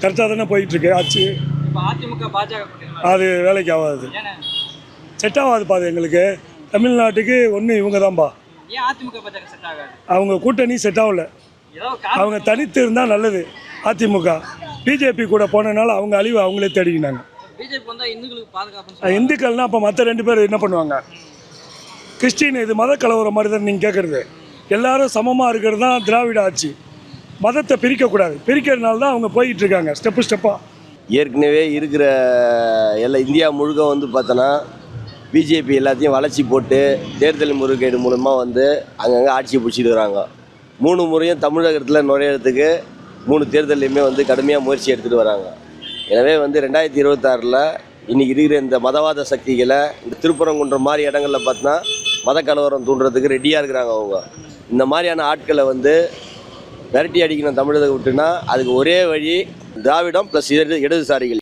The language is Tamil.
கரெக்டாக தானே போயிட்டுருக்கு ஆச்சு. அது வேலைக்கு ஆகாது, செட் ஆகாதுப்பா. அது எங்களுக்கு தமிழ்நாட்டுக்கு ஒன்று இவங்க தான்ப்பா. அவங்க கூட்டணி செட் ஆகல. அவங்க தனித்து இருந்தால் நல்லது. அதிமுக பிஜேபி கூட போனதுனால அவங்க அழிவு அவங்களே தேடிக்கினாங்க. இந்துக்கள்னா அப்போ மற்ற 2 பேர் என்ன பண்ணுவாங்க? கிறிஸ்டின் இது மத கலவரம் மாதிரி தான் நீங்கள் கேட்குறது. எல்லாரும் சமமாக இருக்கிறது தான் திராவிட ஆட்சி. மதத்தை பிரிக்கக்கூடாது. பிரிக்கிறதுனால தான் அவங்க போயிட்டு இருக்காங்க ஸ்டெப்பாக. ஏற்கனவே இருக்கிற எல்லா இந்தியா முழுக்க பார்த்தோன்னா பிஜேபி எல்லாத்தையும் வளர்ச்சி போட்டு தேர்தல் முறைகேடு மூலமாக அங்கங்கே ஆட்சியை பிடிச்சிட்டு வராங்க. 3 முறையும் தமிழகத்தில் நுழையிறதுக்கு 3 தேர்தலையுமே கடுமையாக முயற்சி எடுத்துகிட்டு வராங்க. எனவே 2026 இன்றைக்கி இருக்கிற இந்த மதவாத சக்திகளை இந்த திருப்பரங்குன்றம் மாதிரி இடங்களில் பார்த்தோன்னா மத கலவரம் தூண்டுறதுக்கு ரெடியாக இருக்கிறாங்க. அவங்க இந்த மாதிரியான ஆட்களை விரட்டி அடிக்கணும் தமிழகத்தை விட்டுனா அதுக்கு ஒரே வழி திராவிடம் ப்ளஸ் இடதுசாரிகள்.